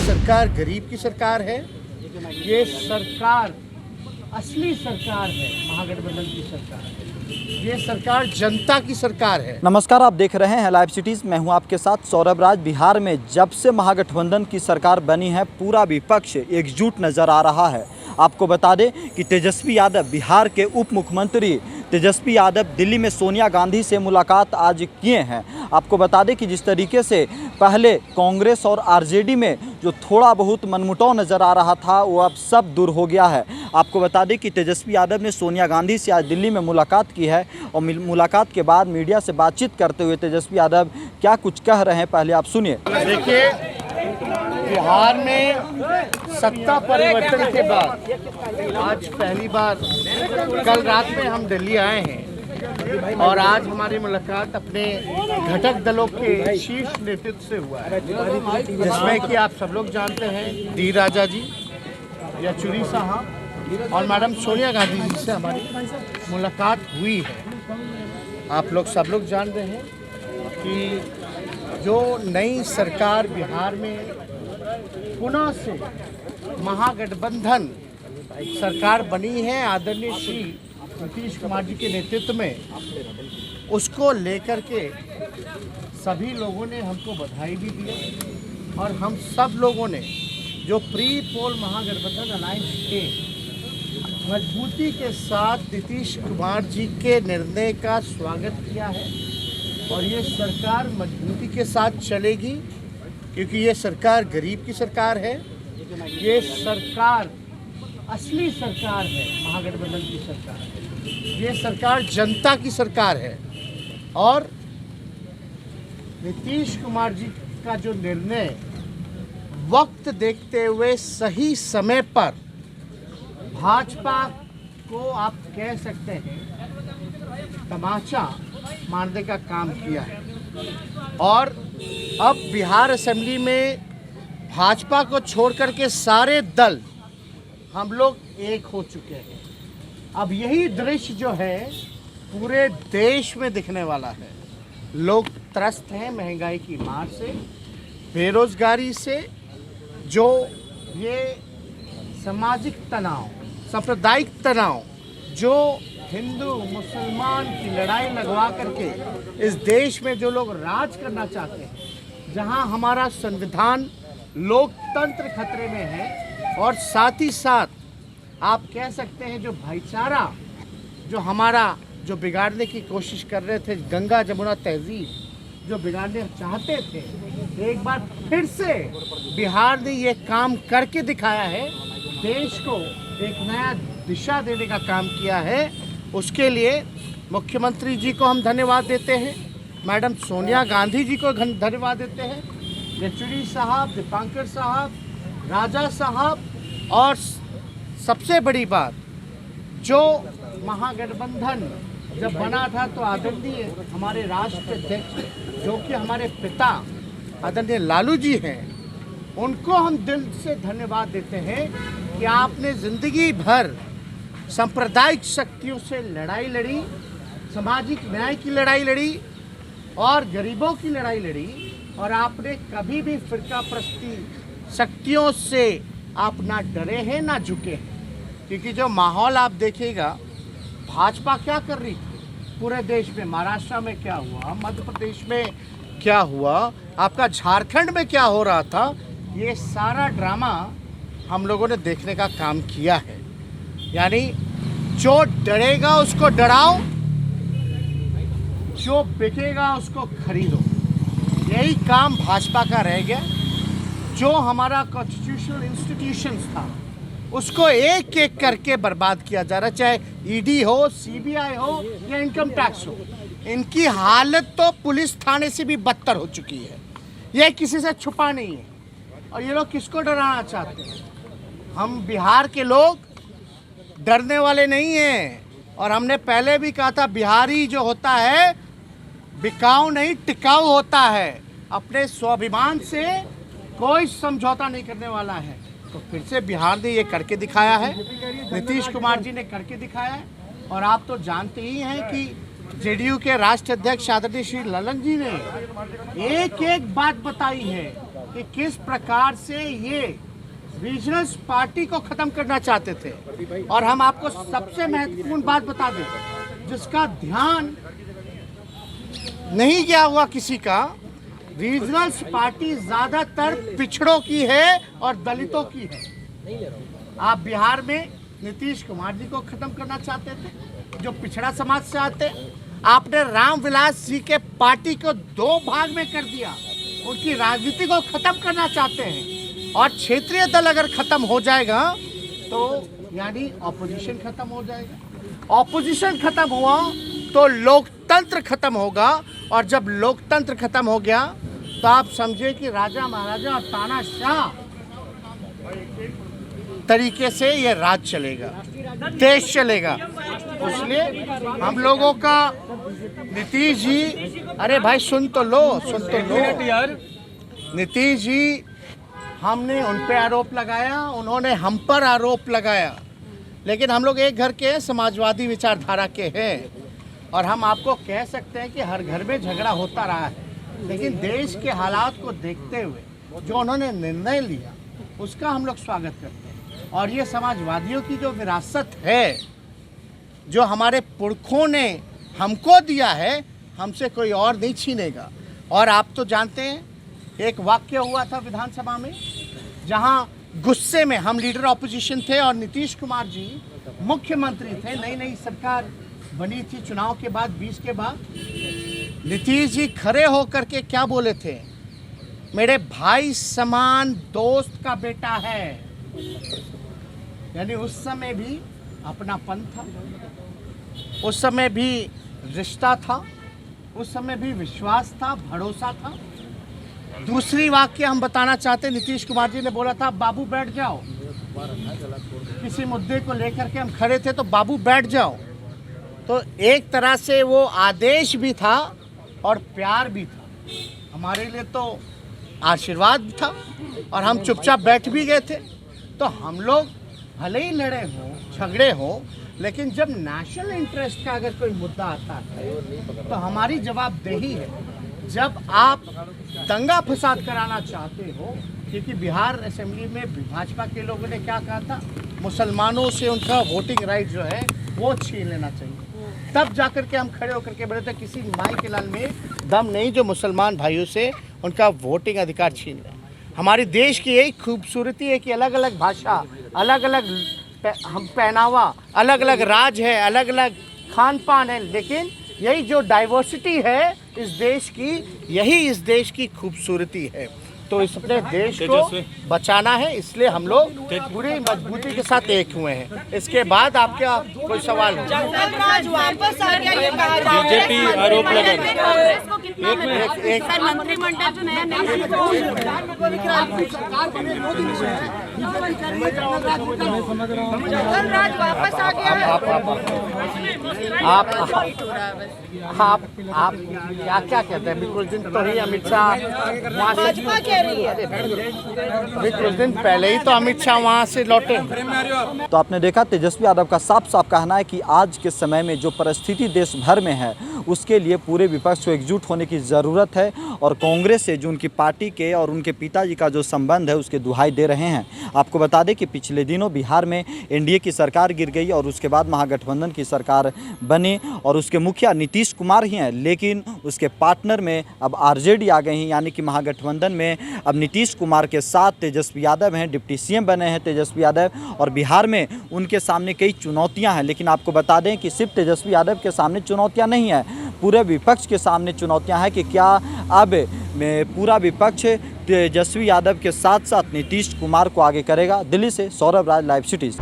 सरकार गरीब की सरकार है, ये सरकार असली सरकार है, महागठबंधन की सरकार है, ये सरकार जनता की सरकार है। नमस्कार, आप देख रहे हैं लाइव सिटीज़। मैं हूं आपके साथ सौरभ राज। बिहार में जब से महागठबंधन की सरकार बनी है, पूरा विपक्ष एकजुट नज़र आ रहा है। आपको बता दें कि तेजस्वी यादव, बिहार के उप मुख्यमंत्री तेजस्वी यादव, दिल्ली में सोनिया गांधी से मुलाकात आज किए हैं। आपको बता दें कि जिस तरीके से पहले कांग्रेस और आरजेडी में जो थोड़ा बहुत मनमुटाव नज़र आ रहा था, वो अब सब दूर हो गया है। आपको बता दें कि तेजस्वी यादव ने सोनिया गांधी से आज दिल्ली में मुलाकात की है और मुलाकात के बाद मीडिया से बातचीत करते हुए तेजस्वी यादव क्या कुछ कह रहे हैं, पहले आप सुनिए। देखिए, बिहार में सत्ता परिवर्तन के बाद आज पहली बार, कल रात में हम दिल्ली आए हैं और आज हमारी मुलाकात अपने घटक दलों के शीर्ष नेतृत्व से हुआ है, जिसमें कि आप सब लोग जानते हैं डी राजा जी, येचुरी साहब और मैडम सोनिया गांधी जी से हमारी मुलाकात हुई है। आप लोग सब लोग जान रहे हैं कि जो नई सरकार बिहार में पुनः से महागठबंधन सरकार बनी है आदरणीय श्री नीतीश कुमार जी के नेतृत्व में, उसको लेकर के सभी लोगों ने हमको बधाई भी दी और हम सब लोगों ने जो प्री पोल महागठबंधन अलायंस के मजबूती के साथ नीतीश कुमार जी के निर्णय का स्वागत किया है और ये सरकार मजबूती के साथ चलेगी, क्योंकि ये सरकार गरीब की सरकार है, ये सरकार असली सरकार है, महागठबंधन की सरकार है, ये सरकार जनता की सरकार है। और नीतीश कुमार जी का जो निर्णय वक्त देखते हुए सही समय पर भाजपा को आप कह सकते हैं तमाचा मारने का काम किया है और अब बिहार असेंबली में भाजपा को छोड़ करके सारे दल हम लोग एक हो चुके हैं। अब यही दृश्य जो है पूरे देश में दिखने वाला है। लोग त्रस्त हैं महंगाई की मार से, बेरोजगारी से, जो ये सामाजिक तनाव, सांप्रदायिक तनाव, जो हिंदू मुसलमान की लड़ाई लगवा करके इस देश में जो लोग राज करना चाहते हैं, जहां हमारा संविधान लोकतंत्र खतरे में है और साथ ही साथ आप कह सकते हैं जो भाईचारा जो हमारा जो बिगाड़ने की कोशिश कर रहे थे, गंगा जमुना तहजीब जो बिगाड़ने चाहते थे, एक बार फिर से बिहार ने ये काम करके दिखाया है, देश को एक नया दिशा देने का काम किया है। उसके लिए मुख्यमंत्री जी को हम धन्यवाद देते हैं, मैडम सोनिया गांधी जी को धन्यवाद देते हैं, येचुरी साहब, दीपांकर साहब, राजा साहब, और सबसे बड़ी बात, जो महागठबंधन जब बना था तो आदरणीय हमारे राष्ट्राध्यक्ष जो कि हमारे पिता आदरणीय लालू जी हैं, उनको हम दिल से धन्यवाद देते हैं कि आपने जिंदगी भर सांप्रदायिक शक्तियों से लड़ाई लड़ी, सामाजिक न्याय की लड़ाई लड़ी और गरीबों की लड़ाई लड़ी, और आपने कभी भी फिरका प्रस्ती शक्तियों से आप ना डरे हैं ना झुके हैं। क्योंकि जो माहौल आप देखिएगा, भाजपा क्या कर रही थी पूरे देश में, महाराष्ट्र में क्या हुआ, मध्य प्रदेश में क्या हुआ, आपका झारखंड में क्या हो रहा था, ये सारा ड्रामा हम लोगों ने देखने का काम किया है। यानी जो डरेगा उसको डराओ, जो बिकेगा उसको खरीदो, यही काम भाजपा का रह गया। जो हमारा कॉन्स्टिट्यूशनल इंस्टीट्यूशंस था उसको एक एक करके बर्बाद किया जा रहा है, चाहे ईडी हो, सीबीआई हो या इनकम टैक्स हो। इनकी हालत तो पुलिस थाने से भी बदतर हो चुकी है, ये किसी से छुपा नहीं है। और ये लोग किसको डराना चाहते हैं? हम बिहार के लोग डरने वाले नहीं हैं, और हमने पहले भी कहा था बिहारी जो होता है बिकाऊ नहीं टिकाऊ होता है, अपने स्वाभिमान से कोई समझौता नहीं करने वाला है। तो फिर से बिहार ने ये करके दिखाया है, नीतीश कुमार जी ने करके दिखाया है। और आप तो जानते ही हैं कि जेडीयू के राष्ट्रीय अध्यक्ष आदरणीय श्री ललन जी ने एक एक बात बताई है कि किस प्रकार से ये रीजनल पार्टी को खत्म करना चाहते थे। और हम आपको सबसे महत्वपूर्ण बात बता दें, जिसका ध्यान नहीं गया हुआ किसी का, रीजनल पार्टी ज्यादातर पिछड़ों की है और दलितों की है। आप बिहार में नीतीश कुमार जी को खत्म करना चाहते थे, जो पिछड़ा समाज से आते। आपने रामविलास जी के पार्टी को 2 भाग में कर दिया, उनकी राजनीति को खत्म करना चाहते हैं। और क्षेत्रीय दल अगर खत्म हो जाएगा तो यानी ऑपोजिशन खत्म हो जाएगा। ऑपोजिशन खत्म हुआ तो लोकतंत्र खत्म होगा, और जब लोकतंत्र खत्म हो गया तो आप समझे कि राजा महाराजा और तानाशाह तरीके से ये राज चलेगा, देश चलेगा। इसलिए हम लोगों का नीतीश जी, अरे भाई सुन तो लो। नीतीश जी, हमने उन पे आरोप लगाया, उन्होंने हम पर आरोप लगाया, लेकिन हम लोग एक घर के हैं, समाजवादी विचारधारा के हैं। और हम आपको कह सकते हैं कि हर घर में झगड़ा होता रहा है, लेकिन देश के हालात को देखते हुए जो उन्होंने निर्णय लिया उसका हम लोग स्वागत करते हैं। और ये समाजवादियों की जो विरासत है, जो हमारे पुरखों ने हमको दिया है, हमसे कोई और नहीं छीनेगा। और आप तो जानते हैं, एक वाक्य हुआ था विधानसभा में, जहां गुस्से में हम लीडर ऑपोजिशन थे और नीतीश कुमार जी मुख्यमंत्री थे। नई नई सरकार बनी थी चुनाव के बाद, 20 के बाद। नीतीश जी खड़े होकर के क्या बोले थे? मेरे भाई समान दोस्त का बेटा है। यानी उस समय भी अपनापन था, उस समय भी रिश्ता था, उस समय भी विश्वास था, भरोसा था। दूसरी वाक्य हम बताना चाहते, नीतीश कुमार जी ने बोला था बाबू बैठ जाओ। किसी मुद्दे को लेकर के हम खड़े थे तो बाबू बैठ जाओ। तो एक तरह से वो आदेश भी था और प्यार भी था, हमारे लिए तो आशीर्वाद भी था। और हम चुपचाप बैठ भी गए थे। तो हम लोग भले ही लड़े हों, झगड़े हों, लेकिन जब नेशनल इंटरेस्ट का अगर कोई मुद्दा आता है तो हमारी जवाबदेही है। जब आप दंगा फसाद कराना चाहते हो, क्योंकि बिहार असेंबली में भाजपा के लोगों ने क्या कहा था, मुसलमानों से उनका वोटिंग राइट जो है वो छीन लेना चाहिए। तब जाकर के हम खड़े होकर के बोले थे किसी माई के लाल में दम नहीं जो मुसलमान भाइयों से उनका वोटिंग अधिकार छीन ले। हमारे देश की यही खूबसूरती है कि अलग अलग भाषा, अलग अलग हम पहनावा, अलग अलग राज है, अलग अलग खान पान है, लेकिन यही जो डाइवर्सिटी है इस देश की, यही इस देश की खूबसूरती है। तो इस अपने देश को बचाना है, इसलिए हम लोग पूरी मजबूती के साथ एक हुए हैं। इसके बाद आपका कोई सवाल हो? वापस आ गया ये कहा जा रहा है, बीजेपी आरोप लगा कांग्रेस को कितना मंत्रिमंडल जो नया जंगल राज वापस आ गया। आप क्या कहते हैं? बिल्कुल दिन तो ही अमित शाह वहाँ से, कुछ दिन पहले ही तो अमित शाह वहाँ से लौटे। तो आपने देखा तेजस्वी यादव का साफ साफ कहना है कि आज के समय में जो परिस्थिति देश भर में है उसके लिए पूरे विपक्ष को एकजुट होने की ज़रूरत है। और कांग्रेस से जो उनकी पार्टी के और उनके पिताजी का जो संबंध है उसके दुहाई दे रहे हैं। आपको बता दें कि पिछले दिनों बिहार में एनडीए की सरकार गिर गई और उसके बाद महागठबंधन की सरकार बनी और उसके मुखिया नीतीश कुमार ही हैं, लेकिन उसके पार्टनर में अब आरजेडी आ गई हैं। यानी कि महागठबंधन में अब नीतीश कुमार के साथ तेजस्वी यादव हैं, डिप्टी सीएम बने हैं तेजस्वी यादव। और बिहार में उनके सामने कई चुनौतियां हैं, लेकिन आपको बता दें कि सिर्फ तेजस्वी यादव के सामने चुनौतियां नहीं हैं, पूरे विपक्ष के सामने चुनौतियां हैं कि क्या अब में पूरा विपक्ष तेजस्वी यादव के साथ साथ नीतीश कुमार को आगे करेगा। दिल्ली से सौरभ राज, लाइव सिटीज़।